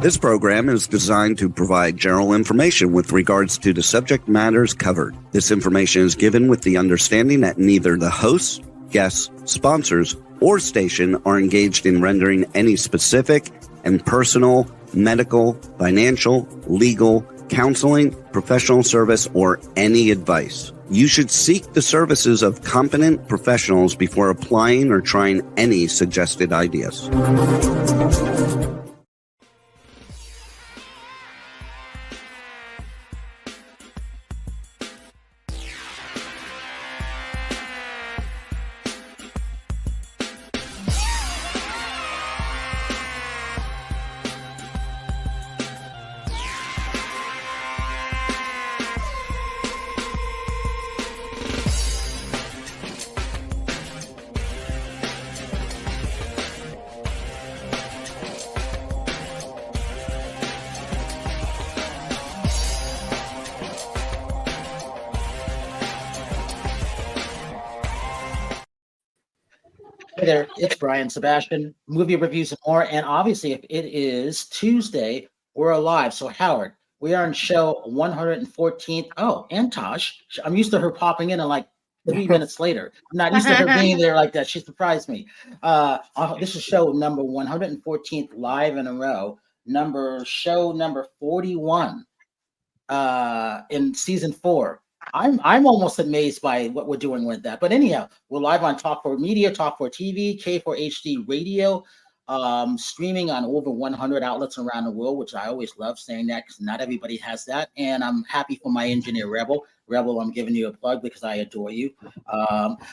This program is designed to provide general information with regards to the subject matters covered. This information is given with the understanding that neither the hosts, guests, sponsors, or station are engaged in rendering any specific and personal, medical, financial, legal, counseling, professional service, or any advice. You should seek the services of competent professionals before applying or trying any suggested ideas. Hey there, it's Brian Sebastian, movie reviews and more. And obviously, if it is Tuesday, we're alive. So, Howard, we are on show 114th. Oh, and Tosh, I'm used to her popping in and like 3 minutes later. I'm not used to her being there like that. She surprised me. This is show number 114th live in a row, show number 41 in season 4. I'm almost amazed by what we're doing with that. But anyhow, we're live on Talk 4 Media, Talk 4 TV, K4 HD Radio, streaming on over 100 outlets around the world, which I always love saying that because not everybody has that. And I'm happy for my engineer, Rebel. Rebel, I'm giving you a plug because I adore you.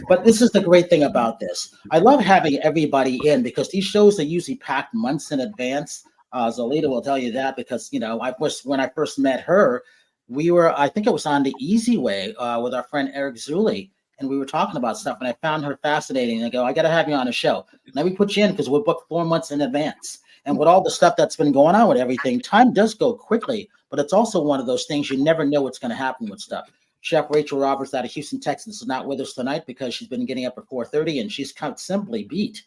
But this is the great thing about this. I love having everybody in because these shows are usually packed months in advance. Zoilita will tell you that because, you know, when I first met her, I think it was on the Easy Way with our friend Eric Zuli, and we were talking about stuff, and I found her fascinating. And I go, I got to have you on a show. Let me put you in because we're booked 4 months in advance. And with all the stuff that's been going on with everything, time does go quickly, but it's also one of those things you never know what's going to happen with stuff. Chef Rachel Roberts out of Houston, Texas is not with us tonight because she's been getting up at 4:30 and she's kind of simply beat.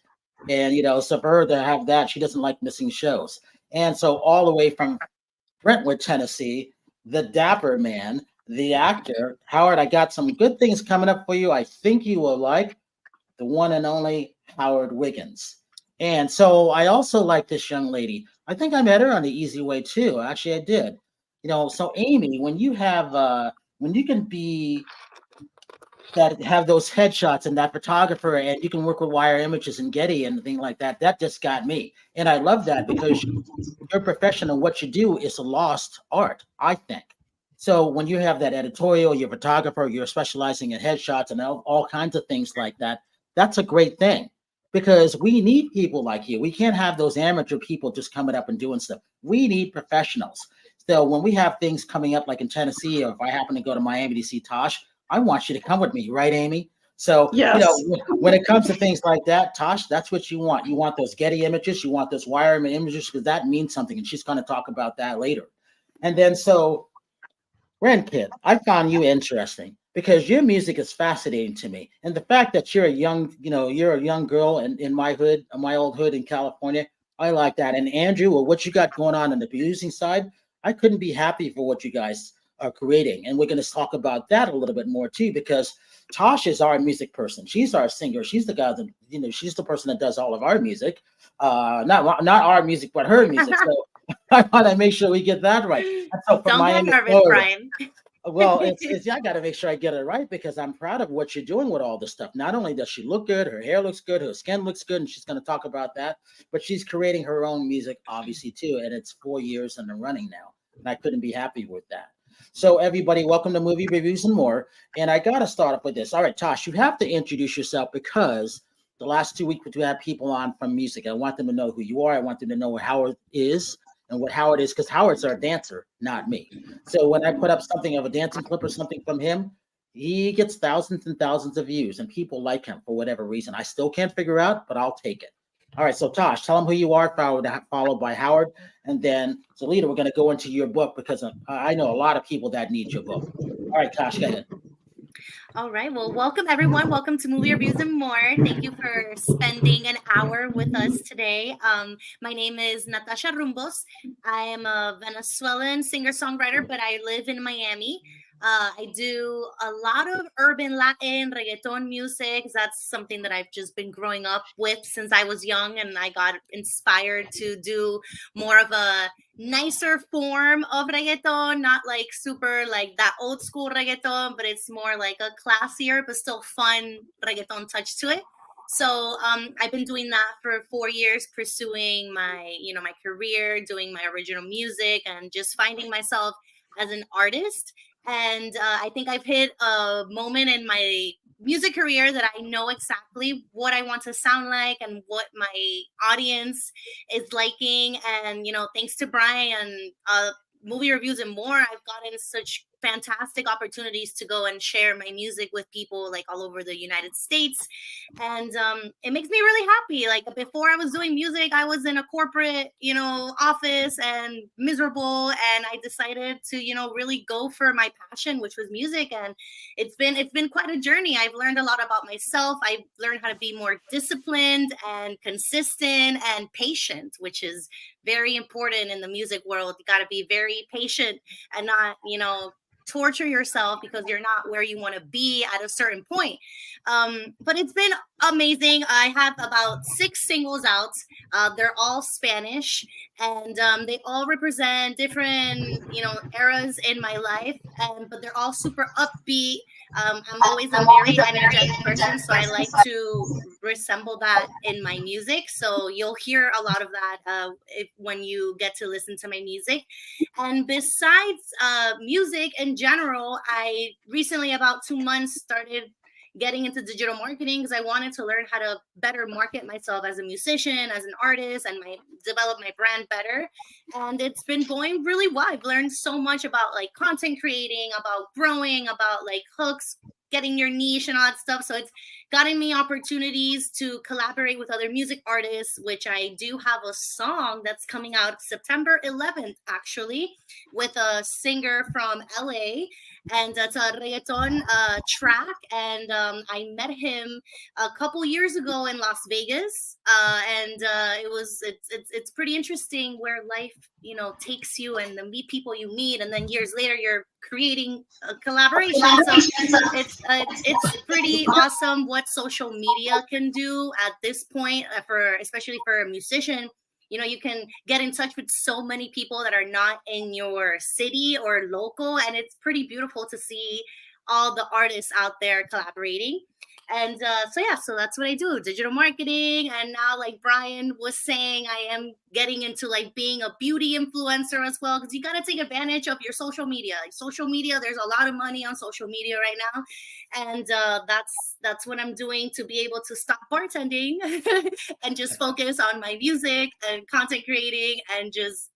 And, you know, so for her to have that, she doesn't like missing shows. And so all the way from Brentwood, Tennessee, the dapper man, the actor, Howard, I got some good things coming up for you. I think you will like the one and only Howard Wiggins. And so I also like this young lady. I think I met her on the Easy Way too. Actually, I did. You know, so Amy, when you can be that have those headshots and that photographer and you can work with wire images and Getty and things like that, that just got me. And I love that because your profession and what you do is a lost art, I think. So when you have that editorial, you're a photographer, you're specializing in headshots and all kinds of things like that, that's a great thing because we need people like you. We can't have those amateur people just coming up and doing stuff. We need professionals. So when we have things coming up like in Tennessee, or if I happen to go to Miami to see Tosh, I want you to come with me, right, Amy? So, yes. You know, when it comes to things like that, Tosh, that's what you want. You want those Getty images, you want those wire images, because that means something. And she's going to talk about that later. And then so, Ren Kid, I found you interesting because your music is fascinating to me. And the fact that you're a young girl in my hood, my old hood in California, I like that. And Andrew, or what you got going on the producing side, I couldn't be happy for what you guys are creating. And we're going to talk about that a little bit more too, because Tosh is our music person. She's our singer. She's the guy that, you know, she's the person that does all of our music. Not our music, but her music. So I want to make sure we get that right. So don't get nervous, Brian. Well, I got to make sure I get it right because I'm proud of what you're doing with all this stuff. Not only does she look good, her hair looks good, her skin looks good, and she's going to talk about that, but she's creating her own music, obviously, too. And it's 4 years in the running now. And I couldn't be happy with that. So everybody, welcome to Movie Reviews and More. And I got to start off with this. All right, Tosh, you have to introduce yourself because the last 2 weeks we have people on from music. I want them to know who you are. I want them to know what Howard is and what Howard is, because Howard's our dancer, not me. So when I put up something of a dancing clip or something from him, he gets thousands and thousands of views and people like him for whatever reason. I still can't figure out, but I'll take it. All right, so Tosh, tell them who you are, followed by Howard. And then, Zoilita, we're going to go into your book because I know a lot of people that need your book. All right, Tosh, go ahead. All right. Well, welcome everyone. Welcome to Movie Reviews and More. Thank you for spending an hour with us today. My name is Natasha Rumbos. I am a Venezuelan singer-songwriter, but I live in Miami. I do a lot of urban Latin reggaeton music. That's something that I've just been growing up with since I was young, and I got inspired to do more of a nicer form of reggaeton, not like super like that old school reggaeton, but it's more like a classier but still fun reggaeton touch to it. So I've been doing that for 4 years, pursuing my my career, doing my original music, and just finding myself as an artist. And I think I've hit a moment in my music career that I know exactly what I want to sound like and what my audience is liking. And thanks to Brian, movie reviews and more, I've gotten such fantastic opportunities to go and share my music with people like all over the United States. And it makes me really happy. Like before I was doing music, I was in a corporate office and miserable, and I decided to really go for my passion, which was music. And it's been quite a journey. I've learned a lot about myself. I've learned how to be more disciplined and consistent and patient, which is very important in the music world. You got to be very patient and not torture yourself because you're not where you want to be at a certain point. But it's been amazing. I have about 6 singles out. They're all Spanish, and they all represent different eras in my life, but they're all super upbeat. I'm always a very energetic person, so I like to resemble that in my music. So you'll hear a lot of that when you get to listen to my music. And besides music in general, I recently, about 2 months, started getting into digital marketing because I wanted to learn how to better market myself as a musician, as an artist, and develop my brand better. And it's been going really well. I've learned so much about like content creating, about growing, about like hooks, getting your niche and all that stuff. So it's gotten me opportunities to collaborate with other music artists, which I do have a song that's coming out September 11th, actually, with a singer from LA. And it's a reggaeton track. And I met him a couple years ago in Las Vegas. And it's pretty interesting where life, takes you, and the people you meet. And then years later, you're creating a collaboration. So it's pretty awesome what social media can do at this point, especially for a musician. You can get in touch with so many people that are not in your city or local, and it's pretty beautiful to see all the artists out there collaborating. And so that's what I do, digital marketing. And now, like Brian was saying, I am getting into like being a beauty influencer as well, because you got to take advantage of your social media. Like social media, there's a lot of money on social media right now. And that's what I'm doing to be able to stop bartending and just focus on my music and content creating and just,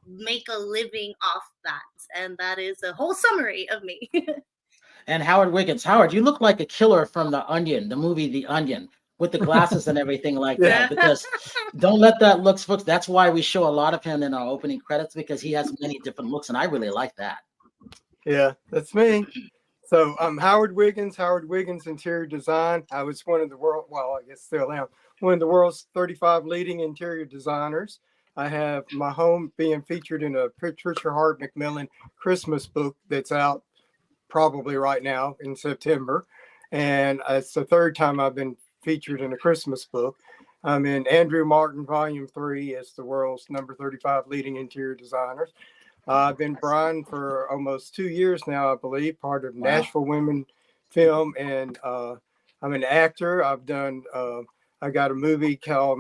make a living off that. And that is a whole summary of me. And Howard Wiggins. Howard, you look like a killer from The Onion, the movie The Onion, with the glasses and everything like that. Because don't let that looks, folks. That's why we show a lot of him in our opening credits, because he has many different looks, and I really like that. Yeah, that's me. So I'm Howard Wiggins Interior Design. I was one of the I guess still am, one of the world's 35 leading interior designers. I have my home being featured in a Patricia Hart McMillan Christmas book that's out probably right now in September. And it's the 3rd time I've been featured in a Christmas book. I'm in Andrew Martin Volume 3 as the world's number 35 leading interior designers. I've been Brian for almost 2 years now, I believe, part of Nashville Women Film. And I'm an actor. I got a movie called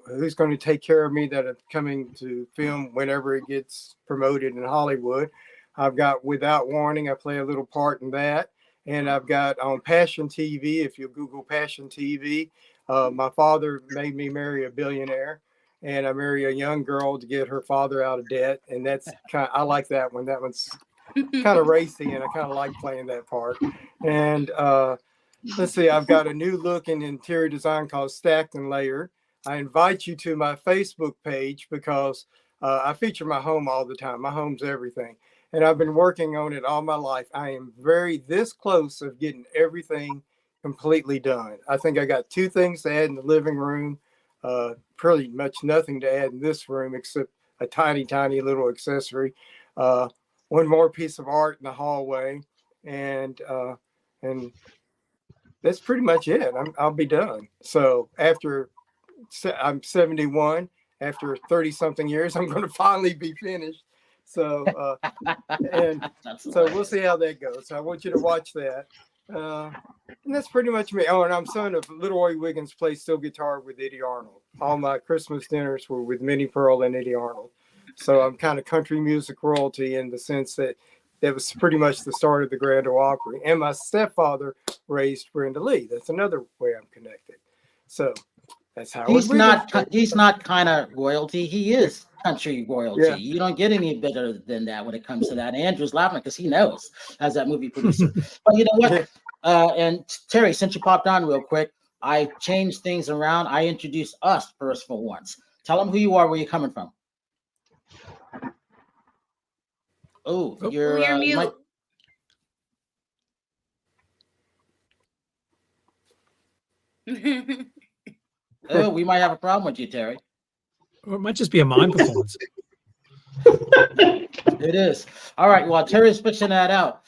Who's Going to Take Care of Me that is coming to film whenever it gets promoted in Hollywood. I've got Without Warning. I play a little part in that. And I've got on Passion TV, if you Google Passion TV, my father made me marry a billionaire. And I marry a young girl to get her father out of debt. And that's I like that one. That one's kind of racy, and I kind of like playing that part. And let's see, I've got a new look in interior design called Stacked and Layered. I invite you to my Facebook page because I feature my home all the time. My home's everything. and I've been working on it all my life. I am this close of getting everything completely done. I think I got 2 things to add in the living room, pretty much nothing to add in this room except a tiny, tiny little accessory. 1 more piece of art in the hallway, and that's pretty much it. I'll be done. So I'm 71. After 30 something years, I'm going to finally be finished. So, and so we'll see how that goes. So I want you to watch that. And that's pretty much me. Oh, and I'm son of Little Roy Wiggins plays steel guitar with Eddie Arnold. All my Christmas dinners were with Minnie Pearl and Eddie Arnold. So I'm kind of country music royalty in the sense that was pretty much the start of the Grand Ole Opry. And my stepfather raised Brenda Lee. That's another way I'm connected. So that's how he's not kind of royalty. He is country royalty. Yeah. You don't get any better than that when it comes to that. And Andrew's laughing because he knows as that movie producer. But you know what? And Terry, since you popped on real quick, I changed things around. I introduced us first for once. Tell them who you are, where you're coming from. Oh, you're mute. Oh, we might have a problem with you, Terry. Or it might just be a mime performance. It is. All right. While Terry's fixing that out,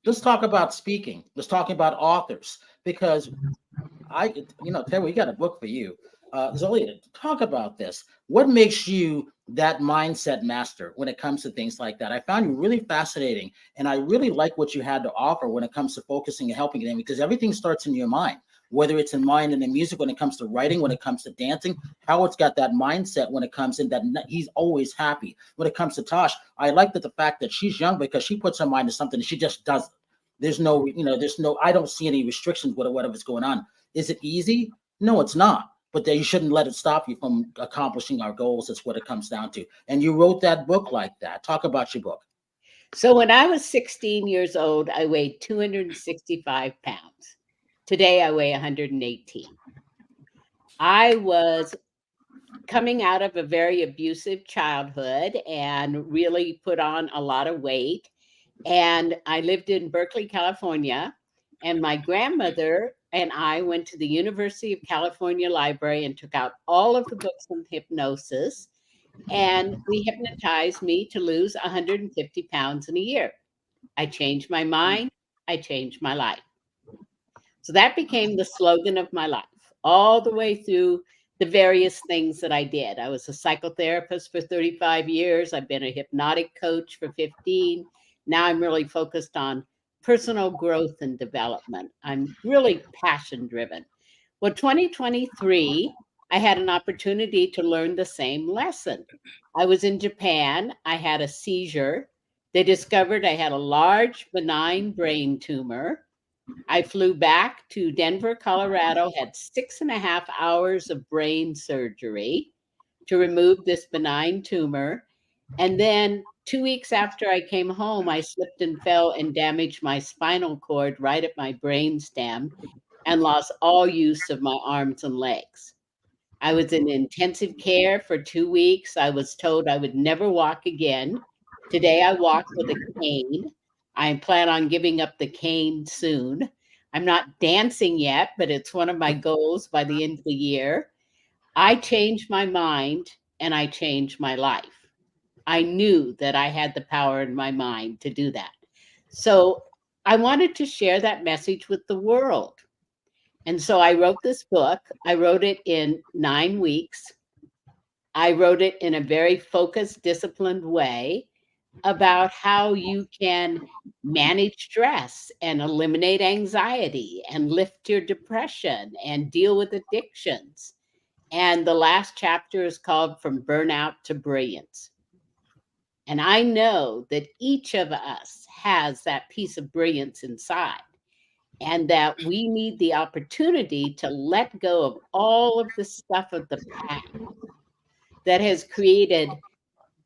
let's talk about speaking. Let's talk about authors, because Terry, we got a book for you. Zoilita, talk about this. What makes you that mindset master when it comes to things like that? I found you really fascinating, and I really like what you had to offer when it comes to focusing and helping them, because everything starts in your mind. Whether it's in mind and in music, when it comes to writing, when it comes to dancing, Howard's got that mindset when it comes in that he's always happy. When it comes to Tosh, I like the fact that she's young because she puts her mind to something and she just does it. There's no, I don't see any restrictions with whatever's going on. Is it easy? No, it's not. But you shouldn't let it stop you from accomplishing our goals. That's what it comes down to. And you wrote that book like that. Talk about your book. So when I was 16 years old, I weighed 265 pounds. Today, I weigh 118. I was coming out of a very abusive childhood and really put on a lot of weight. And I lived in Berkeley, California. And my grandmother and I went to the University of California Library and took out all of the books on hypnosis. And we hypnotized me to lose 150 pounds in a year. I changed my mind. I changed my life. So that became the slogan of my life all the way through the various things that I did. I was a psychotherapist for 35 years. I've been a hypnotic coach for 15. Now I'm really focused on personal growth and development. I'm really passion driven. Well, 2023, I had an opportunity to learn the same lesson. I was in Japan. I had a seizure. They discovered I had a large benign brain tumor. I flew back to Denver, Colorado, had 6.5 hours of brain surgery to remove this benign tumor. And then 2 weeks after I came home, I slipped and fell and damaged my spinal cord right at my brain stem and lost all use of my arms and legs. I was in intensive care for 2 weeks. I was told I would never walk again. Today I walk with a cane. I plan on giving up the cane soon. I'm not dancing yet, but it's one of my goals by the end of the year. I changed my mind and I changed my life. I knew that I had the power in my mind to do that. So I wanted to share that message with the world. And so I wrote this book. I wrote it in 9 weeks. I wrote it in a very focused, disciplined way about how you can manage stress and eliminate anxiety and lift your depression and deal with addictions. And the last chapter is called From Burnout to Brilliance. And I know that each of us has that piece of brilliance inside, and that we need the opportunity to let go of all of the stuff of the past that has created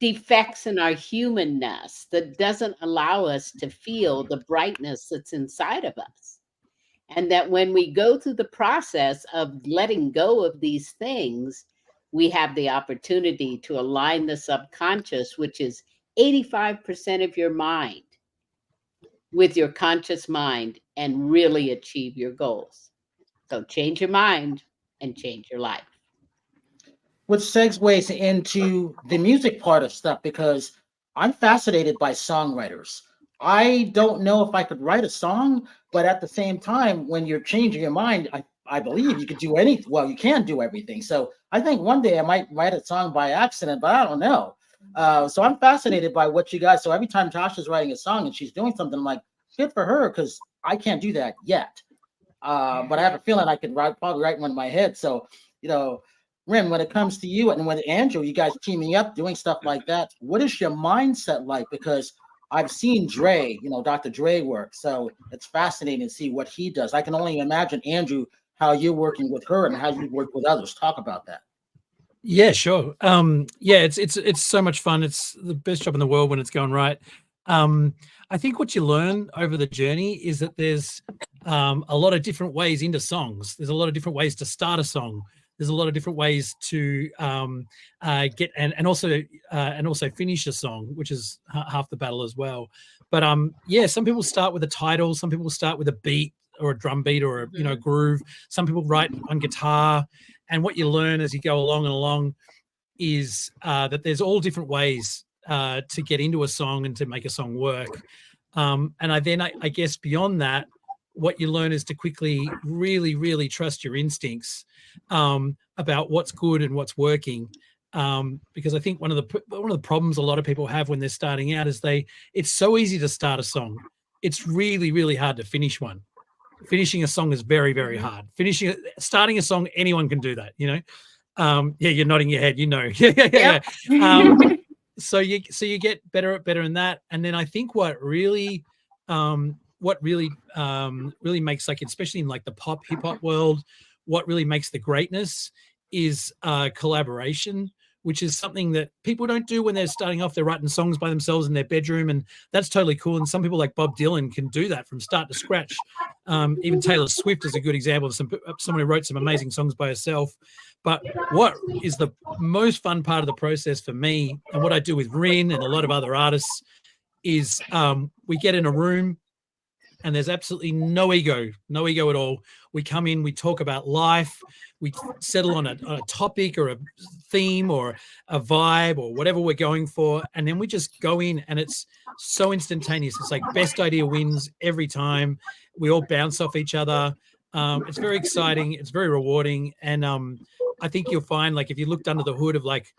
defects in our humanness that doesn't allow us to feel the brightness that's inside of us. And that when we go through the process of letting go of these things, we have the opportunity to align the subconscious, which is 85% of your mind with your conscious mind and really achieve your goals. So change your mind and change your life. Which segues into the music part of stuff, because I'm fascinated by songwriters. I don't know if I could write a song, but at the same time, when you're changing your mind, I believe you could do anything. Well, you can do everything. So I think one day I might write a song by accident, but I don't know. So I'm fascinated by what you guys. So every time Tasha's writing a song and she's doing something, I'm like, good for her, because I can't do that yet. But I have a feeling I could probably write one in my head. So, Rin, when it comes to you and with Andrew, you guys teaming up, doing stuff like that, what is your mindset like? Because I've seen Dre, Dr. Dre work. So it's fascinating to see what he does. I can only imagine, Andrew, how you're working with her and how you work with others. Talk about that. Yeah, sure. Yeah, it's so much fun. It's the best job in the world when it's going right. I think what you learn over the journey is that there's a lot of different ways into songs. There's a lot of different ways to start a song. There's a lot of different ways to get and also finish a song, which is half the battle as well. But yeah, some people start with a title. Some people start with a beat or a drum beat or a groove. Some people write on guitar. And what you learn as you go along is that there's all different ways to get into a song and to make a song work. And I guess beyond that, what you learn is to quickly really, really trust your instincts about what's good and what's working. Because I think one of the problems a lot of people have when they're starting out is it's so easy to start a song. It's really, really hard to finish one. Finishing a song is very, very hard. Starting a song, anyone can do that, Yeah, you're nodding your head, Yeah. So you get better in that. And then I think what really makes, like, especially in like the pop hip hop world, what really makes the greatness is collaboration, which is something that people don't do when they're starting off. They're writing songs by themselves in their bedroom, and that's totally cool. And some people like Bob Dylan can do that from start to scratch. Even Taylor Swift is a good example of someone who wrote some amazing songs by herself. But what is the most fun part of the process for me, and what I do with Rin and a lot of other artists, is we get in a room and there's absolutely no ego at all. We come in, we talk about life, we settle on a topic or a theme or a vibe or whatever we're going for, and then we just go in, and it's so instantaneous. It's like best idea wins every time. We all bounce off each other. It's very exciting. It's very rewarding. And I think you'll find, like, if you looked under the hood of like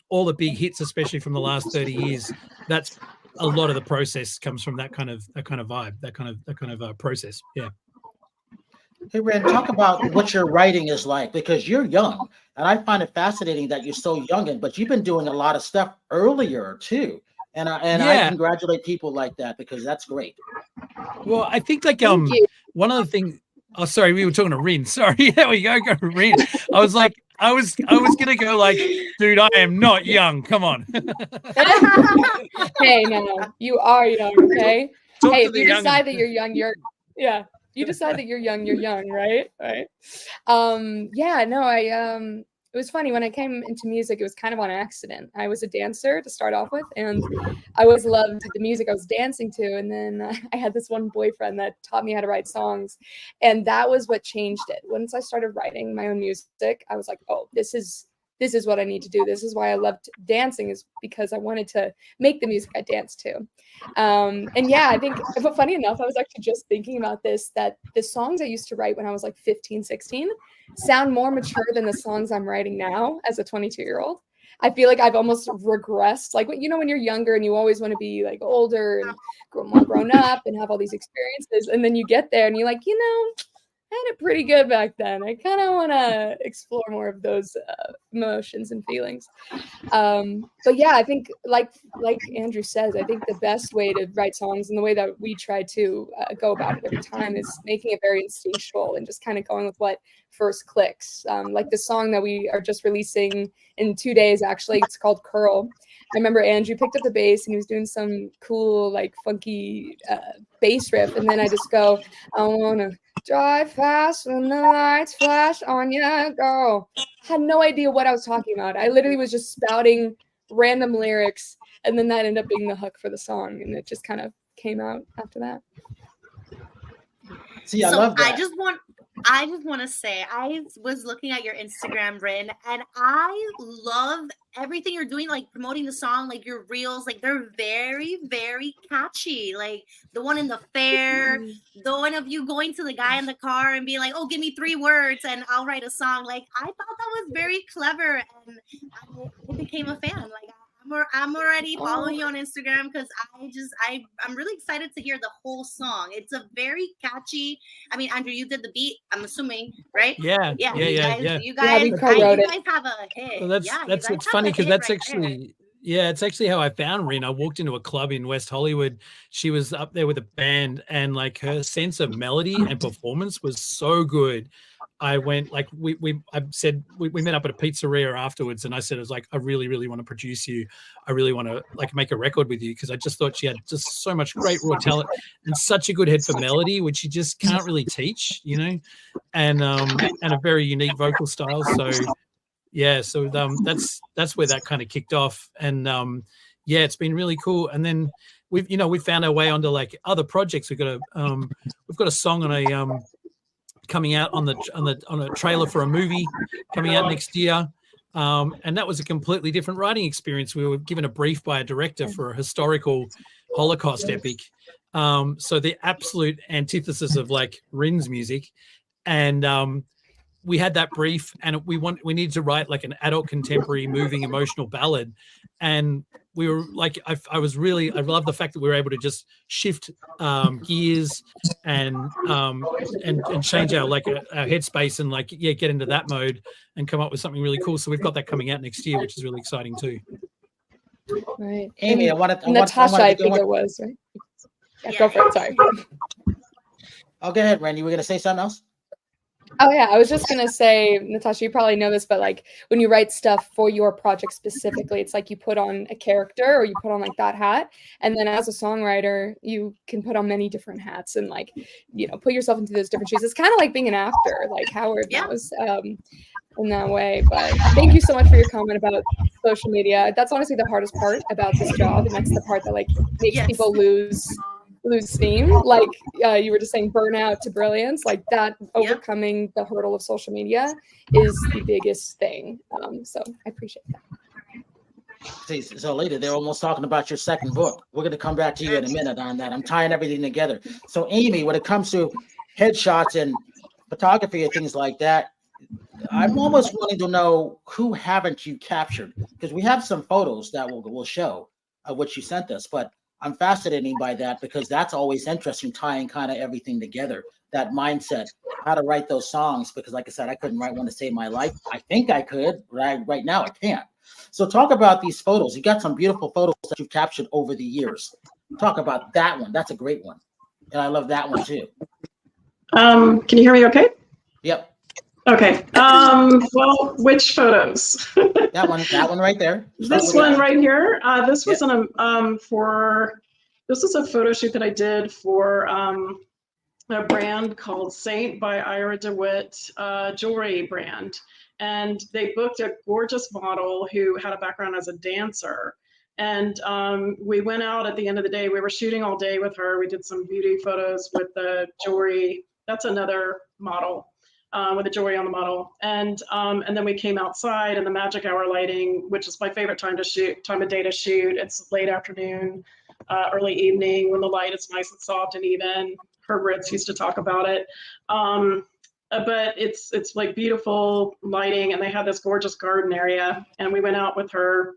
all the big hits, especially from the last 30 years, that's a lot of the process comes from that kind of vibe, that kind of process. Yeah. Hey, Ren, talk about what your writing is like, because you're young, and I find it fascinating that you're so young, but you've been doing a lot of stuff earlier too. And I congratulate people like that, because that's great. Well, I think like one of the things. Oh, sorry, we were talking to Rin. Sorry, there we go Rin. I was gonna go like, dude, I am not young. Come on. Hey, no, you are young. Okay. Hey, if you decide that you're young, you decide that you're young, right? Right. Yeah, no, it was funny when I came into music. It was kind of on accident. I was a dancer to start off with, and I always loved the music I was dancing to. And then I had this one boyfriend that taught me how to write songs, and that was what changed it. Once I started writing my own music, I was like, oh, this is what I need to do. This is why I loved dancing, is because I wanted to make the music I danced to. And yeah, I think, but funny enough, I was actually just thinking about this, that the songs I used to write when I was like 15, 16 sound more mature than the songs I'm writing now as a 22-year-old. I feel like I've almost regressed. Like, when you're younger and you always want to be like older and more grown up and have all these experiences. And then you get there and you're like, I had it pretty good back then. I kind of want to explore more of those emotions and feelings. But yeah, I think like Andrew says, I think the best way to write songs, and the way that we try to go about it every time, is making it very instinctual and just kind of going with what first clicks. Like the song that we are just releasing in 2 days, actually, it's called Curl. I remember Andrew picked up the bass and he was doing some cool, like, funky bass riff. And then I just go, I want to drive fast when the lights flash on you, go. Had no idea what I was talking about. I literally was just spouting random lyrics And then that ended up being the hook for the song, and it just kind of came out after that. See, I love that. I just want to say, I was looking at your Instagram, Rin, and I love everything you're doing, like promoting the song, like your reels, like they're very, very catchy. Like the one in the fair, the one of you going to the guy in the car and being like, oh, give me 3 words and I'll write a song. Like, I thought that was very clever, and I became a fan. Like, I'm already following you on Instagram because I'm really excited to hear the whole song. It's a very catchy. I mean, Andrew, you did the beat, I'm assuming, right? Yeah. You guys have a hit. Well, that's what's funny, because that's actually it's actually how I found Rin. I walked into a club in West Hollywood. She was up there with a band, and like her sense of melody and performance was so good. I went, like, we met up at a pizzeria afterwards, and I said, I was like, I really, really want to produce you. I really want to like make a record with you, because I just thought she had just so much great raw talent and such a good head for melody, which you just can't really teach, you know, and a very unique vocal style. So that's where that kind of kicked off, and it's been really cool. And then we've found our way onto like other projects. We've got a song on a coming out on a trailer for a movie coming out next year, and that was a completely different writing experience. We were given a brief by a director for a historical Holocaust epic, so the absolute antithesis of like Rin's music, and we had that brief, and we needed to write like an adult contemporary moving emotional ballad, and we were like, I love the fact that we were able to just shift gears and change our headspace and get into that mode and come up with something really cool. So we've got that coming out next year, which is really exciting too. Right, Amy, Natasha, I think it was, right? Yeah, go for it. Sorry. Oh, go ahead, Randy. You were gonna say something else? Oh yeah, I was just gonna say, Natasha, you probably know this, but like when you write stuff for your project specifically, it's like you put on a character, or you put on like that hat, and then as a songwriter, you can put on many different hats and like, put yourself into those different shoes. It's kind of like being an actor, like Howard knows in that way. But thank you so much for your comment about social media. That's honestly the hardest part about this job, and that's the part that like makes people lose steam, like you were just saying, burnout to brilliance, like that. Overcoming the hurdle of social media is the biggest thing. So I appreciate that. See, so later they're almost talking about your second book. We're going to come back to you in a minute on that. I'm tying everything together. So Amy, when it comes to headshots and photography and things like that, I'm almost wanting to know, who haven't you captured? Because we have some photos that we'll show of what you sent us, but I'm fascinated by that, because that's always interesting, tying kind of everything together, that mindset, how to write those songs. Because like I said, I couldn't write one to save my life. I think I could, but right now I can't. So talk about these photos. You got some beautiful photos that you've captured over the years. Talk about that one. That's a great one. And I love that one too. Can you hear me okay? Yep. Okay. Well, which photos? That one right there. This one right here. This was this is a photo shoot that I did for a brand called Saint by Ira DeWitt, jewelry brand. And they booked a gorgeous model who had a background as a dancer. And we went out at the end of the day. We were shooting all day with her. We did some beauty photos with the jewelry. That's another model. With the jewelry on the model, and then we came outside in the magic hour lighting, which is my favorite time of day to shoot. It's late afternoon, early evening, when the light is nice and soft and even. Herb Ritz used to talk about it, but it's like beautiful lighting, and they had this gorgeous garden area, and we went out with her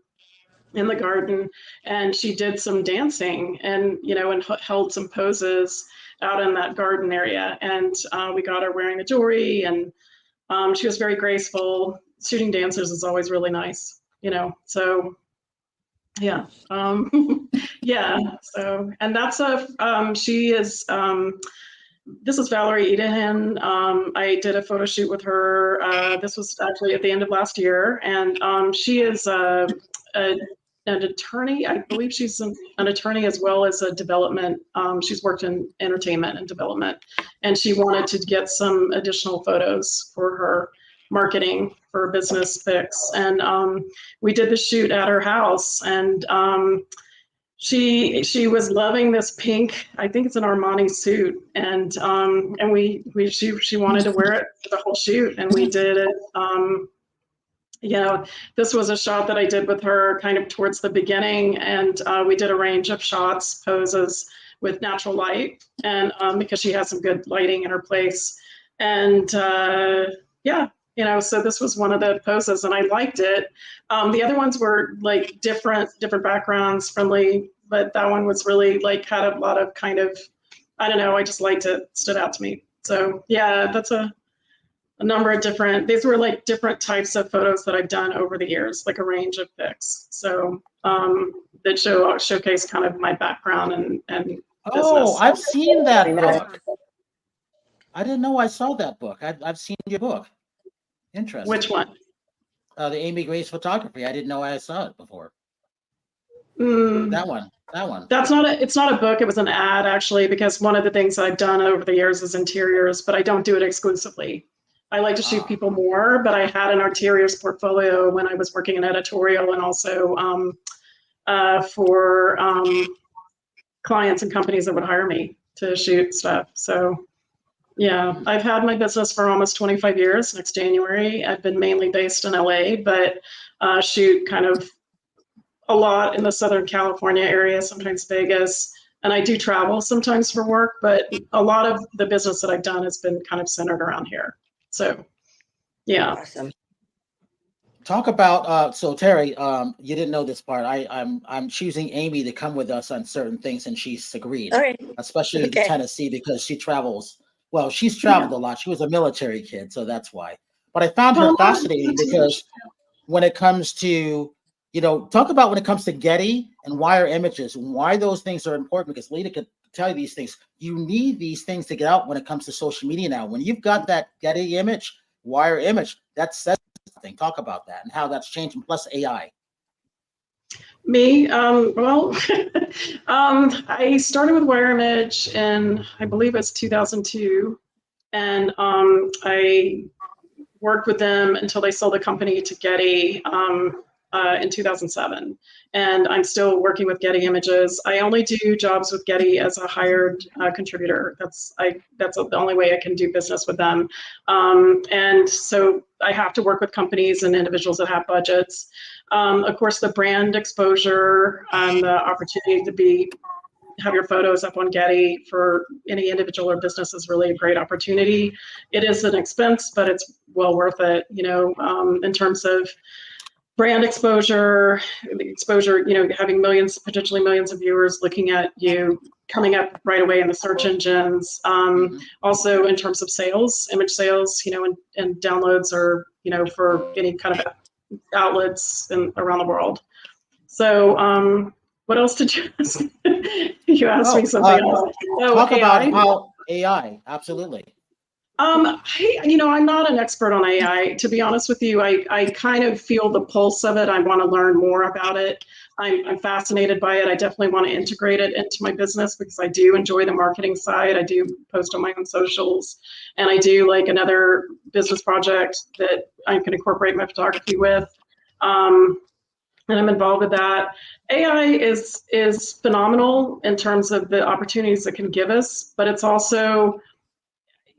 in the garden, and she did some dancing and and held some poses out in that garden area, and we got her wearing the jewelry, and she was very graceful. Shooting dancers is always really nice, so yeah. So, and that's she is this is Valerie Edahan. I did a photo shoot with her. This was actually at the end of last year, and she is an attorney. I believe she's an attorney as well as a development. She's worked in entertainment and development, and she wanted to get some additional photos for her marketing for business pics. And we did the shoot at her house, and she was loving this pink, I think it's an Armani suit, and she wanted to wear it for the whole shoot, and we did it. This was a shot that I did with her kind of towards the beginning, and we did a range of shots, poses with natural light, and because she has some good lighting in her place. And so this was one of the poses, and I liked it. The other ones were like different backgrounds, friendly, but that one was really like had a lot of kind of, I don't know, I just liked it, stood out to me. So yeah, that's a number of these were like different types of photos that I've done over the years, like a range of pics. So that showcase kind of my background and business. Oh, I've seen that book. I didn't know I saw that book. I've seen your book. Interesting. Which one? The Amy Grace Photography. I didn't know I saw it before. That one. It's not a book. It was an ad, actually, because one of the things I've done over the years is interiors, but I don't do it exclusively. I like to shoot people more, but I had an interiors portfolio when I was working in editorial, and also for clients and companies that would hire me to shoot stuff. So yeah, I've had my business for almost 25 years. Next January, I've been mainly based in LA, but shoot kind of a lot in the Southern California area, sometimes Vegas. And I do travel sometimes for work, but a lot of the business that I've done has been kind of centered around here. So, yeah. Awesome. Talk about so Terry, you didn't know this part. I'm choosing Amy to come with us on certain things, and she's agreed. Okay. Especially in Tennessee, because she travels. Well, she's traveled a lot. She was a military kid, so that's why. But I found her fascinating because when it comes to, talk about when it comes to Getty and wire images, and why those things are important, because Lita could tell you these things. You need these things to get out when it comes to social media now. When you've got that Getty image, wire image, that says something. Talk about that and how that's changing, plus AI. Me, I started with wire image in, I believe it's 2002. And I worked with them until they sold the company to Getty in 2007. And I'm still working with Getty Images. I only do jobs with Getty as a hired contributor. That's the only way I can do business with them. And so I have to work with companies and individuals that have budgets. Of course, the brand exposure and the opportunity to have your photos up on Getty for any individual or business is really a great opportunity. It is an expense, but it's well worth it, in terms of brand exposure, having potentially millions of viewers looking at you, coming up right away in the search engines. Also in terms of sales, image sales, and downloads are, for any kind of outlets around the world. So what else did you ask? You asked me something else. Talk about how AI, absolutely. I'm not an expert on AI, to be honest with you. I kind of feel the pulse of it. I want to learn more about it. I'm fascinated by it. I definitely want to integrate it into my business because I do enjoy the marketing side. I do post on my own socials, and I do like another business project that I can incorporate my photography with. And I'm involved with that. AI is phenomenal in terms of the opportunities it can give us, but it's also,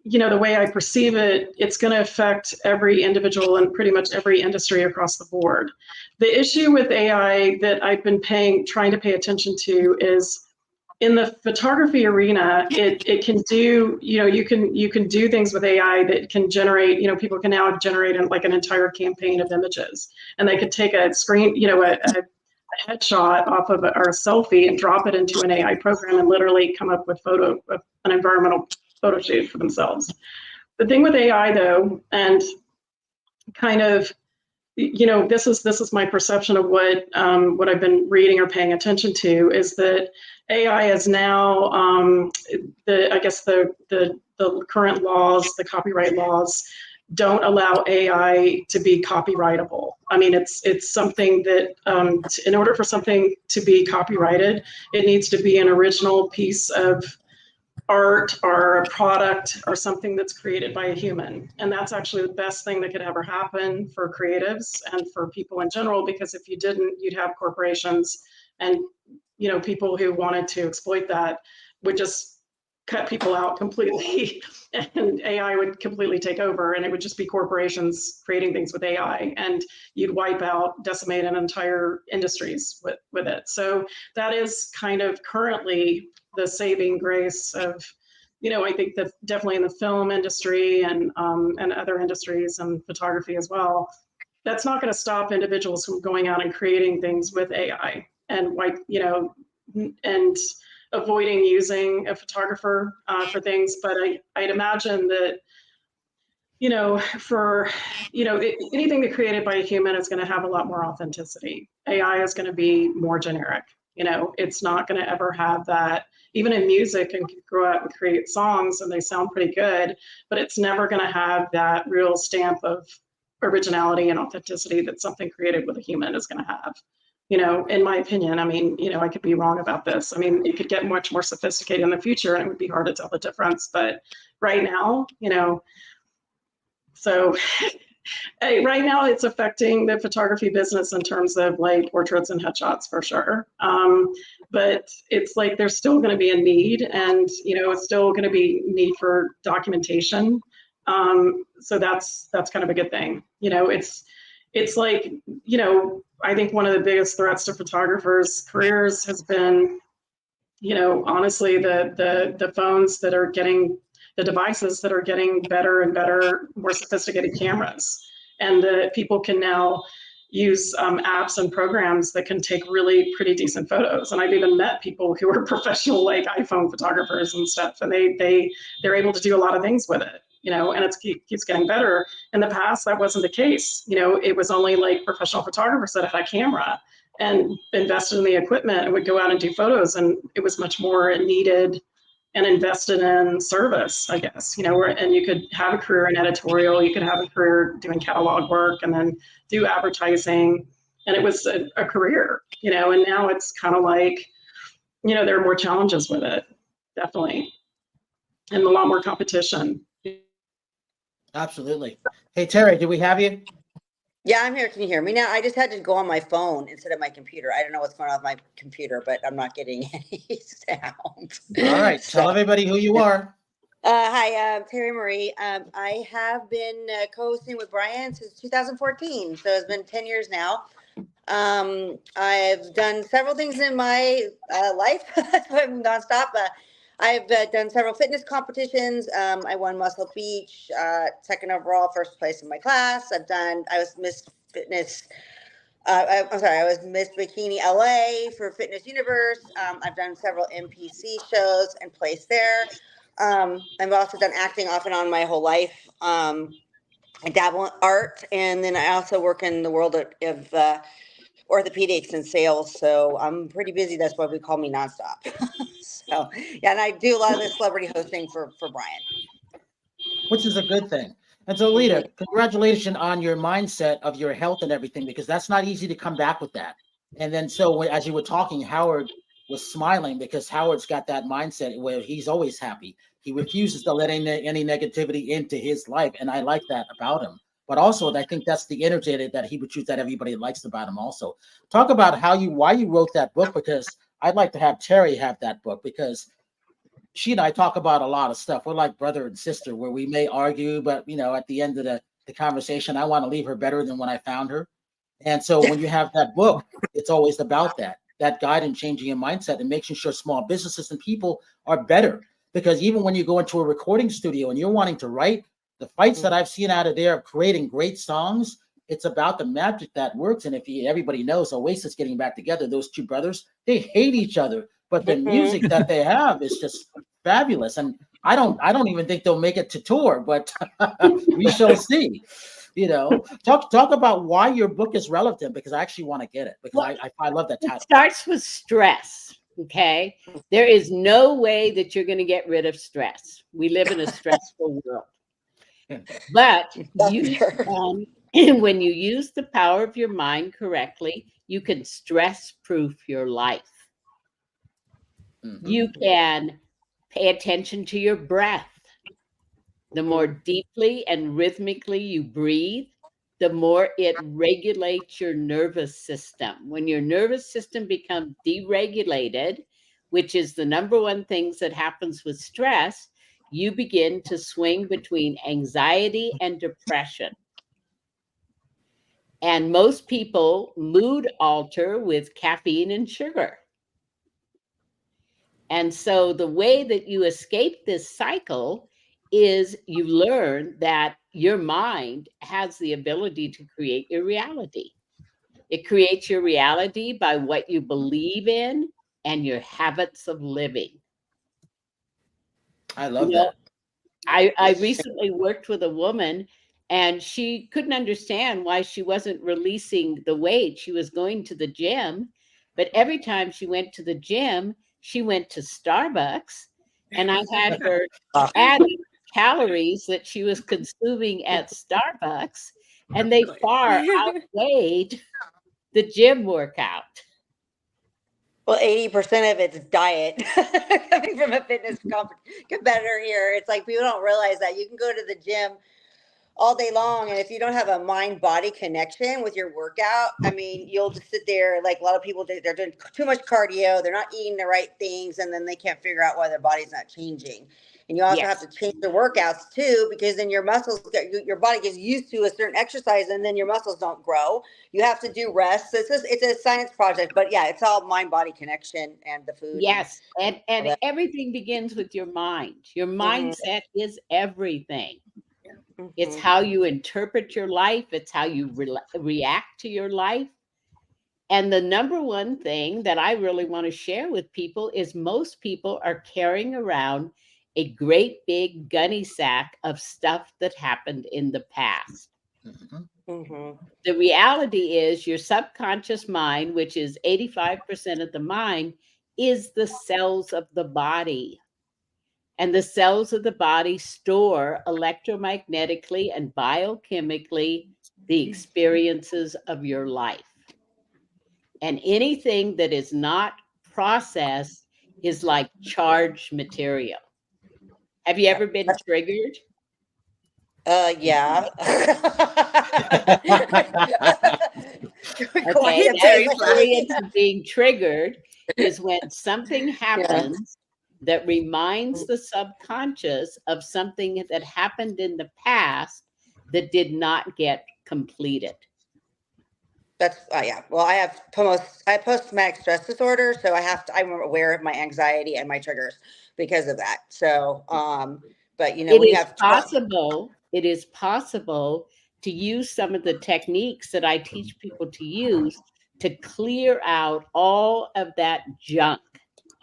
the way I perceive it, it's going to affect every individual and pretty much every industry across the board. The issue with AI that I've been trying to pay attention to is in the photography arena, it can do, you can do things with AI that can generate, people can now generate an entire campaign of images, and they could take a screen, a headshot off of or a selfie and drop it into an AI program and literally come up with an environmental photo shoot for themselves. The thing with AI though, and kind of, this is my perception of what I've been reading or paying attention to, is that AI is now the current laws, the copyright laws, don't allow AI to be copyrightable. I mean, it's something that in order for something to be copyrighted, it needs to be an original piece of art or a product or something that's created by a human. And that's actually the best thing that could ever happen for creatives and for people in general, because if you didn't, you'd have corporations and, you know, people who wanted to exploit that would just cut people out completely and AI would completely take over, and it would just be corporations creating things with AI, and you'd wipe out, decimate an entire industries with it. So that is kind of currently the saving grace of, you know, I think that definitely in the film industry and other industries and photography as well, that's not going to stop individuals from going out and creating things with AI and like, you know, and avoiding using a photographer for things. But I'd imagine that, you know, for, you know, anything that's created by a human is going to have a lot more authenticity. AI is going to be more generic. You know, it's not going to ever have that. Even in music, and go out and create songs and they sound pretty good, but it's never going to have that real stamp of originality and authenticity that something created with a human is going to have. You know, in my opinion, I mean, you know, I could be wrong about this. I mean, it could get much more sophisticated in the future and it would be hard to tell the difference. But right now, you know, so right now it's affecting the photography business in terms of like portraits and headshots for sure. But it's like there's still going to be a need, and, you know, it's still going to be need for documentation. So that's kind of a good thing. You know, it's like, you know, I think one of the biggest threats to photographers' careers has been, you know, honestly, the phones that are getting, the devices that are getting better and better, more sophisticated cameras, and that people can now use apps and programs that can take really pretty decent photos. And I've even met people who are professional like iPhone photographers and stuff, and they're able to do a lot of things with it. You know, and it keeps getting better. In the past, that wasn't the case. You know, it was only like professional photographers that had a camera and invested in the equipment and would go out and do photos. And it was much more needed and invested in service, I guess, you know, and you could have a career in editorial, you could have a career doing catalog work and then do advertising. And it was a career, you know, and now it's kind of like, you know, there are more challenges with it, definitely. And a lot more competition. Absolutely. Hey, Terry, do we have you? Yeah, I'm here. Can you hear me now? I just had to go on my phone instead of my computer. I don't know what's going on with my computer, but I'm not getting any sound. All right. Tell everybody who you are. Hi, I'm Terry Marie. I have been co-hosting with Brian since 2014, so it's been 10 years now. I've done several things in my life. I'm nonstop. I've done several fitness competitions. I won Muscle Beach, second overall, first place in my class. I was Miss Fitness. I was Miss Bikini LA for Fitness Universe. I've done several NPC shows and placed there. I've also done acting off and on my whole life. I dabble in art, and then I also work in the world of orthopedics and sales. So I'm pretty busy. That's why we call me nonstop. So yeah, and I do a lot of the celebrity hosting for Brian. Which is a good thing. And so, Zoilita, congratulations on your mindset of your health and everything, because that's not easy to come back with that. And then so as you were talking, Howard was smiling because Howard's got that mindset where he's always happy. He refuses to let any negativity into his life. And I like that about him. But also, I think that's the energy that he would choose that everybody likes about him also. Talk about why you wrote that book, because I'd like to have Terry have that book, because she and I talk about a lot of stuff. We're like brother and sister, where we may argue, but, you know, at the end of the conversation, I want to leave her better than when I found her. And so when you have that book, it's always about that guide in changing your mindset and making sure small businesses and people are better. Because even when you go into a recording studio and you're wanting to write, the fights that I've seen out of there of creating great songs, it's about the magic that works. And if everybody knows, Oasis getting back together, those two brothers, they hate each other, but the music that they have is just fabulous. And I don't even think they'll make it to tour, but we shall see. You know, talk about why your book is relevant, because I actually want to get it, because I love that title. It starts with stress. Okay, there is no way that you're going to get rid of stress. We live in a stressful world. But when you use the power of your mind correctly, you can stress-proof your life. Mm-hmm. You can Pay attention to your breath. The more deeply and rhythmically you breathe, the more it regulates your nervous system. When your nervous system becomes deregulated, which is the number one things that happens with stress, you begin to swing between anxiety and depression. And most people mood alter with caffeine and sugar. And so the way that you escape this cycle is you learn that your mind has the ability to create your reality. It creates your reality by what you believe in and your habits of living. I love that. I recently worked with a woman, and she couldn't understand why she wasn't releasing the weight. She was going to the gym, but every time she went to the gym, she went to Starbucks, and I had her adding calories that she was consuming at Starbucks, and they far outweighed the gym workout. Well, 80% of it's diet. Coming from a fitness competitor here, it's like people don't realize that you can go to the gym all day long, and if you don't have a mind-body connection with your workout, I mean, you'll just sit there. Like a lot of people, they're doing too much cardio, they're not eating the right things, and then they can't figure out why their body's not changing. And you also have to change the workouts too, because then your muscles, your body gets used to a certain exercise, and then your muscles don't grow. You have to do rest. So it's a science project, but yeah, it's all mind-body connection and the food. Yes, and everything begins with your mind. Your mindset is everything. It's how you interpret your life. It's how you react to your life. And the number one thing that I really want to share with people is most people are carrying around a great big gunny sack of stuff that happened in the past. The reality is your subconscious mind, which is 85% of the mind, is the cells of the body. And the cells of the body store electromagnetically and biochemically the experiences of your life. And anything that is not processed is like charged material. Have you ever been triggered? Yeah. Okay, that experience of being triggered is when something happens that reminds the subconscious of something that happened in the past that did not get completed. That's yeah. Well, I have post-traumatic stress disorder, so I'm aware of my anxiety and my triggers because of that. So, but you know, it is possible to use some of the techniques that I teach people to use to clear out all of that junk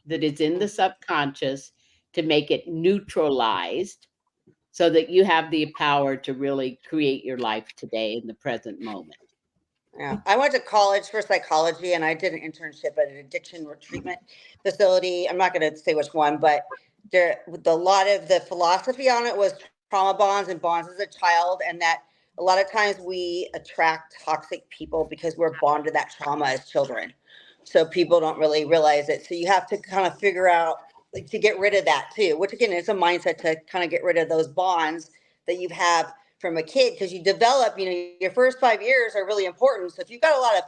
that is in the subconscious to make it neutralized so that you have the power to really create your life today in the present moment. Yeah, I went to college for psychology, and I did an internship at an addiction treatment facility. I'm not going to say which one, but a lot of the philosophy on it was trauma bonds and bonds as a child, and that a lot of times we attract toxic people because we're bonded to that trauma as children. So people don't really realize it. So you have to kind of figure out like, to get rid of that too, which again, is a mindset to kind of get rid of those bonds that you have from a kid, because you develop, you know, your first 5 years are really important. So if you've got a lot of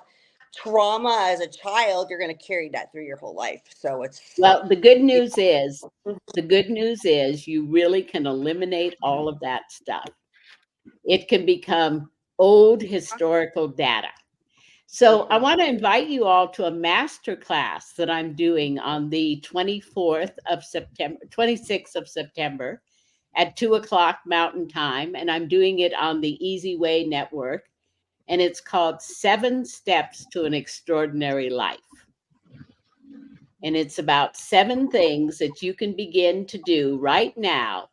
trauma as a child, you're going to carry that through your whole life. So the good news is you really can eliminate all of that stuff. It can become old historical data. So I want to invite you all to a master class that I'm doing on the 26th of September at 2:00 Mountain Time. And I'm doing it on the Easy Way Network. And it's called 7 Steps to an Extraordinary Life. And it's about 7 things that you can begin to do right now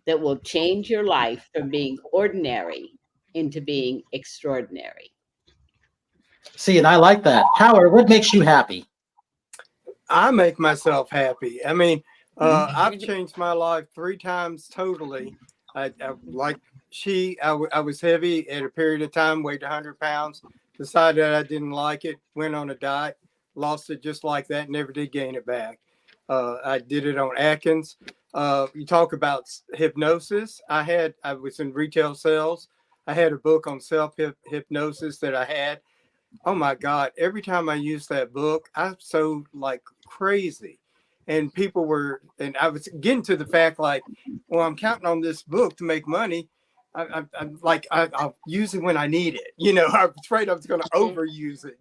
that will change your life from being ordinary into being extraordinary. See, and I like that. Howard, what makes you happy? I make myself happy. I mean, I've changed my life 3 times totally. I was heavy at a period of time, weighed 100 pounds, decided I didn't like it, went on a diet, lost it just like that, never did gain it back. I did it on Atkins. You talk about hypnosis. I was in retail sales. I had a book on self-hypnosis that I had. Oh my God. Every time I used that book, I sold like crazy. And and I was getting to the fact like, well, I'm counting on this book to make money. I'll use it when I need it. I'm afraid I was going to overuse it,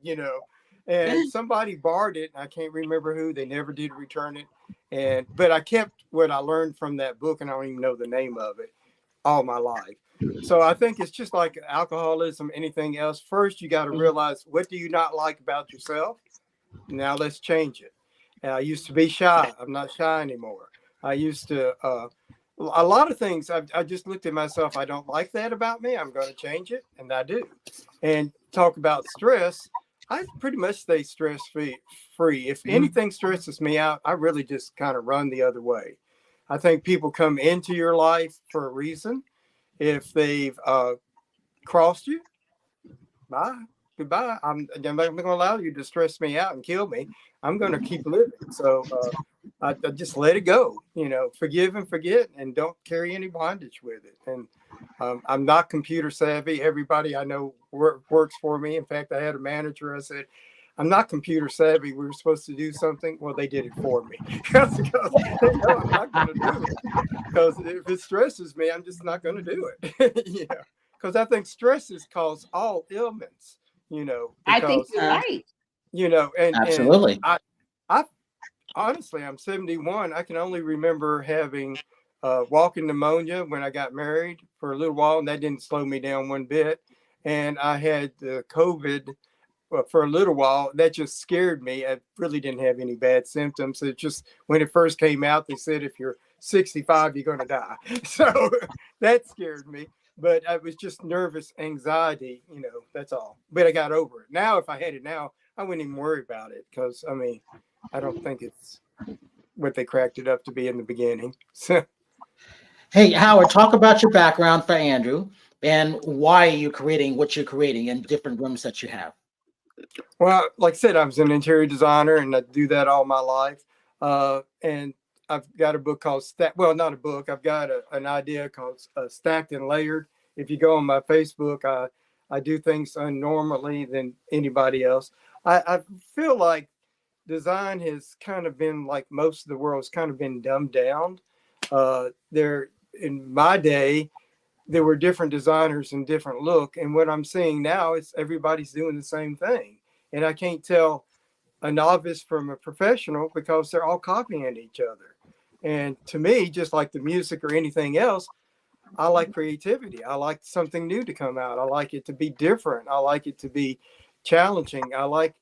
and somebody borrowed it. I can't remember who. They never did return it. But I kept what I learned from that book, and I don't even know the name of it, all my life. So I think it's just like alcoholism, anything else. First, you got to realize, what do you not like about yourself? Now let's change it. I used to be shy. I'm not shy anymore. I used to, a lot of things, I just looked at myself. I don't like that about me. I'm going to change it. And I do. And talk about stress. I pretty much stay stress free. If anything stresses me out, I really just kind of run the other way. I think people come into your life for a reason. If they've crossed you, bye, goodbye. I'm not going to allow you to stress me out and kill me. I'm going to keep living. So I just let it go, forgive and forget, and don't carry any bondage with it. And I'm not computer savvy. Everybody I know works for me. In fact, I had a manager. I said, I'm not computer savvy. We were supposed to do something. Well, they did it for me because they know I'm not going to do it. Because if it stresses me, I'm just not going to do it. Because I think stresses cause all ailments. I think you're right. And Absolutely. And I honestly, I'm 71. I can only remember having walking pneumonia when I got married for a little while, and that didn't slow me down one bit. And I had the COVID for a little while. That just scared me. I really didn't have any bad symptoms. It just, when it first came out, they said if you're 65, you're going to die. So that scared me. But I was just nervous, anxiety, that's all. But I got over it. Now, if I had it now, I wouldn't even worry about it because, I don't think it's what they cracked it up to be in the beginning. So, Hey, Howard, talk about your background for Andrew and why you're creating what you're creating in different rooms that you have. well, like I said, I was an interior designer and I do that all my life. And I've got a book called not a book. I've got an idea called Stacked and Layered. If you go on my Facebook, I do things unnormally than anybody else. I feel like design has kind of been, like most of the world, has kind of been dumbed down. In my day, there were different designers and different look. And what I'm seeing now is everybody's doing the same thing. And I can't tell a novice from a professional because they're all copying each other. And to me, just like the music or anything else, I like creativity. I like something new to come out. I like it to be different. I like it to be challenging. I like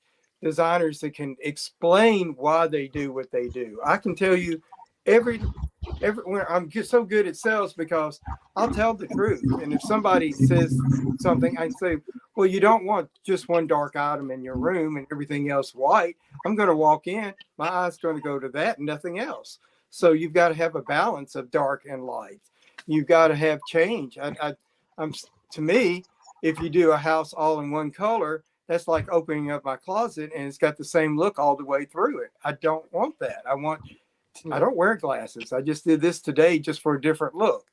designers that can explain why they do what they do. I can tell you everywhere. I'm just so good at sales because I'll tell the truth. And if somebody says something, I say, well, you don't want just one dark item in your room and everything else white. I'm going to walk in, my eye's going to go to that and nothing else. So you've got to have a balance of dark and light. You've got to have change. To me, if you do a house all in one color, that's like opening up my closet and it's got the same look all the way through it. I don't want that. I don't wear glasses. I just did this today just for a different look.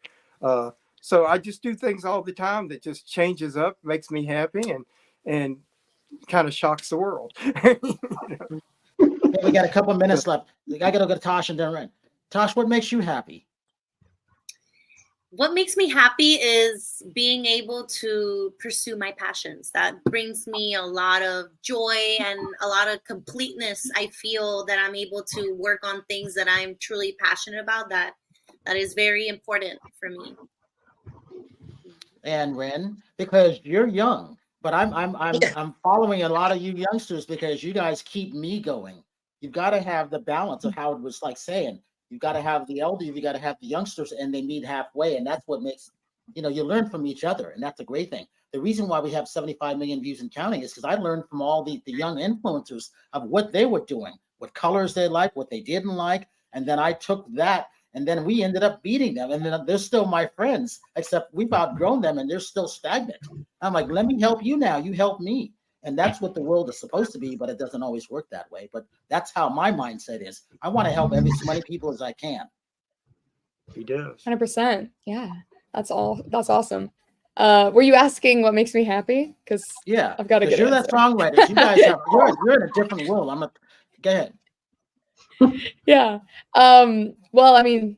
So I just do things all the time that just changes up, makes me happy, and kind of shocks the world. Okay, we got a couple of minutes left. I got to go to Tosh and then run. Tosh, what makes you happy? What makes me happy is being able to pursue my passions. That brings me a lot of joy and a lot of completeness. I feel that I'm able to work on things that I'm truly passionate about. That is very important for me. And Ren, because you're young, but I'm following a lot of you youngsters because you guys keep me going. You've got to have the balance of how it was like saying. You've got to have the elder, you got to have the youngsters, and they meet halfway. And that's what makes, you learn from each other. And that's a great thing. The reason why we have 75 million views and counting is because I learned from all the young influencers of what they were doing, what colors they liked, what they didn't like. And then I took that, and then we ended up beating them. And then they're still my friends, except we've outgrown them and they're still stagnant. I'm like, let me help you now. You help me. And that's what the world is supposed to be, but it doesn't always work that way. But that's how my mindset is. I want to help as many people as I can. He does. 100%. Yeah, that's awesome. Were you asking what makes me happy? Because yeah, I've got a good you're answer. that songwriter. You guys have you're in a different world. Go ahead. Yeah. Well, I mean,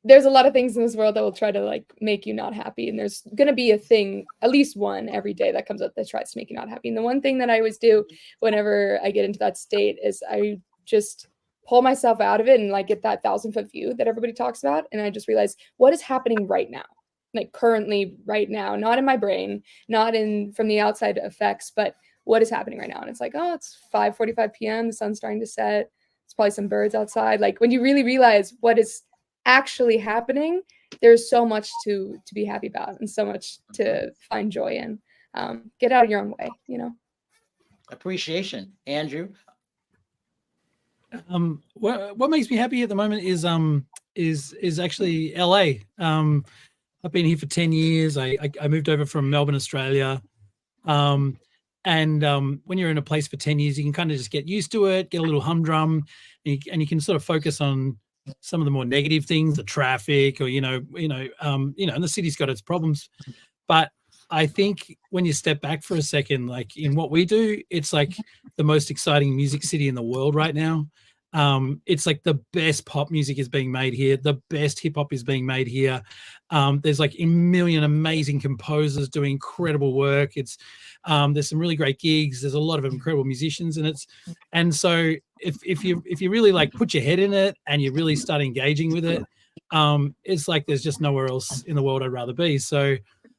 there's a lot of things in this world that will try to like make you not happy, and there's going to be a thing, at least one every day that comes up that tries to make you not happy. And the one thing that I always do whenever I get into that state is I just pull myself out of it and like get that 1,000-foot view that everybody talks about, and I just realize what is happening right now, like currently right now, not in my brain, not in from the outside effects, but what is happening right now. And it's like, oh, it's 5:45 p.m. the sun's starting to set, it's probably some birds outside. Like when you really realize what is actually happening, there's so much to be happy about and so much to find joy in. Get out of your own way, you know. Appreciation. Andrew. What makes me happy at the moment is actually LA. I've been here for 10 years. I moved over from Melbourne, Australia. And when you're in a place for 10 years, you can kind of just get used to it, get a little humdrum, and you can sort of focus on some of the more negative things, the traffic, or and the city's got its problems. But I think when you step back for a second, like in what we do, it's like the most exciting music city in the world right now. It's like the best pop music is being made here. The best hip hop is being made here. There's like a million amazing composers doing incredible work. There's some really great gigs. There's a lot of incredible musicians, and so if you really like put your head in it and you really start engaging with it, it's like there's just nowhere else in the world I'd rather be. So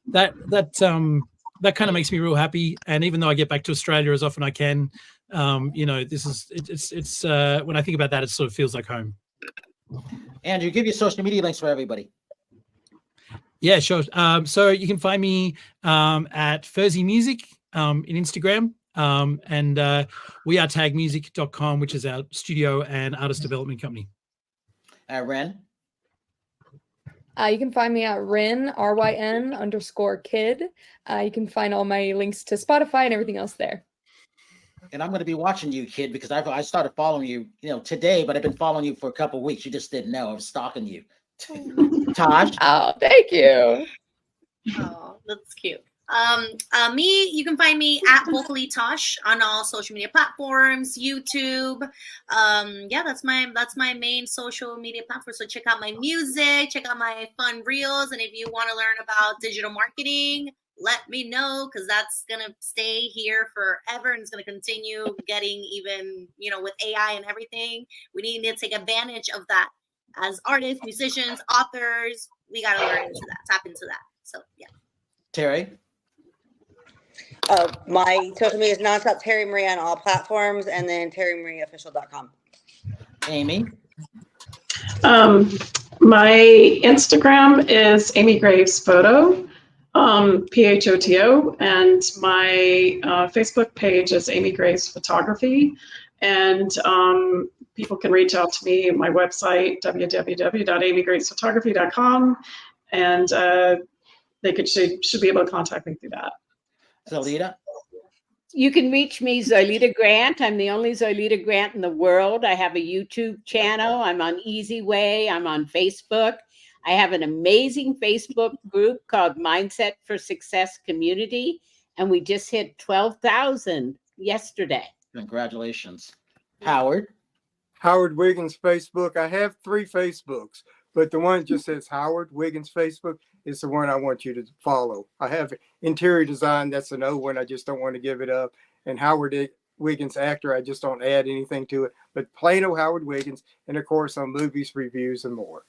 that kind of makes me real happy. And even though I get back to Australia as often as I can, it's when I think about that, it sort of feels like home. Andrew, give your social media links for everybody. Yeah, sure. So you can find me at Furze Music in Instagram, and we are tagmusic.com, which is our studio and artist development company. Ren? You can find me at Ryn, RYN_kid. You can find all my links to Spotify and everything else there. And I'm going to be watching you, kid, because I started following you, today, but I've been following you for a couple of weeks. You just didn't know. I was stalking you. Tosh? Oh, thank you. Oh, that's cute. Me, you can find me at Vocally Tosh on all social media platforms, YouTube. That's my main social media platform. So check out my music, check out my fun reels, and if you want to learn about digital marketing, let me know, because that's gonna stay here forever and it's gonna continue getting even, with AI and everything. We need to take advantage of that as artists, musicians, authors. We gotta learn into that, tap into that. So yeah. Terry? My social media is nonstop Terry Marie on all platforms, and then terrymarieofficial.com. Amy? My Instagram is Amy Graves Photo, PHOTO, and my Facebook page is Amy Graves Photography. And people can reach out to me at my website, www.amygravesphotography.com, and they should be able to contact me through that. Zoilita? You can reach me, Zoilita Grant. I'm the only Zoilita Grant in the world. I have a YouTube channel. I'm on Easy Way. I'm on Facebook. I have an amazing Facebook group called Mindset for Success Community, and we just hit 12,000 yesterday. Congratulations. Howard? Howard Wiggins Facebook. I have 3 Facebooks, but the one that just says Howard Wiggins Facebook is the one I want you to follow. I have interior design. That's an old one. I just don't want to give it up. And Howard Wiggins actor. I just don't add anything to it. But plain old Howard Wiggins. And of course on movies, reviews, and more.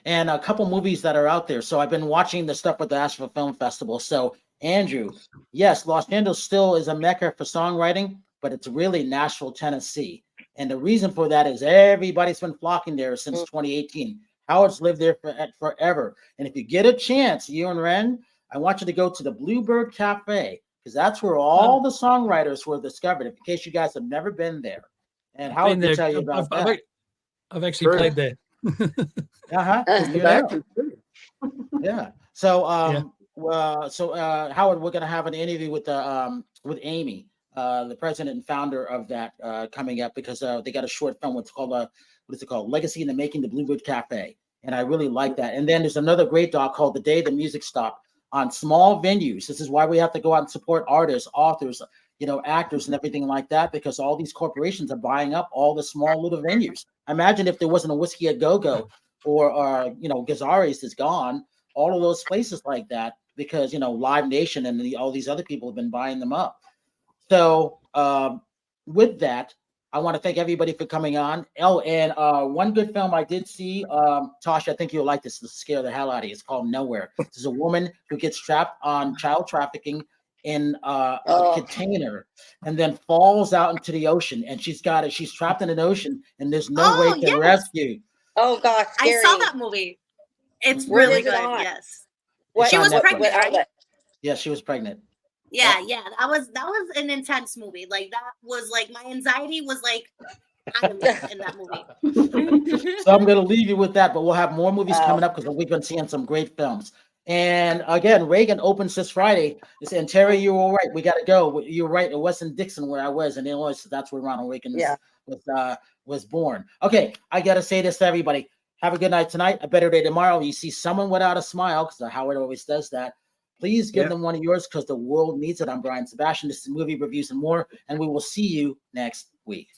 And a couple movies that are out there. So I've been watching the stuff with the Asheville Film Festival. So Andrew, yes, Los Angeles still is a mecca for songwriting, but it's really Nashville, Tennessee. And the reason for that is everybody's been flocking there since 2018. Howard's lived there forever. And if you get a chance, you and Ren, I want you to go to the Bluebird Cafe, because that's where all the songwriters were discovered, in case you guys have never been there. And Howard can tell you about that. I've actually played there. Yeah. So Howard, we're gonna have an interview with Amy the president and founder of that coming up because they got a short film. What's called what is it called? Legacy in the Making, the Bluebird Cafe, and I really like that. And then there's another great doc called The Day the Music Stopped on small venues. This is why we have to go out and support artists, authors, actors, and everything like that, because all these corporations are buying up all the small little venues. Imagine if there wasn't a Whiskey a Go Go or Gazzarri's is gone. All of those places like that, because Live Nation and all these other people have been buying them up. So with that, I want to thank everybody for coming on. Oh, and one good film I did see, Tasha, I think you'll like this. This will scare the hell out of you. It's called Nowhere. This is a woman who gets trapped on child trafficking in a container and then falls out into the ocean. And she's trapped in an ocean and there's no way to rescue. Oh gosh, scary. I saw that movie. It's really good. Yes. She was pregnant, right? Yeah, she was pregnant. Yeah. That was an intense movie. Like that was like my anxiety was like animal in that movie. So I'm gonna leave you with that, but we'll have more movies coming up because we've been seeing some great films. And again, Reagan opens this Friday. And Terry, you were right. We got to go. You're right. It wasn't Dixon where I was in Illinois. So that's where Ronald Reagan was born. Okay, I got to say this to everybody. Have a good night tonight. A better day tomorrow. You see someone without a smile, because Howard always does that. Please give them one of yours because the world needs it. I'm Brian Sebastian. This is Movie Reviews and More, and we will see you next week.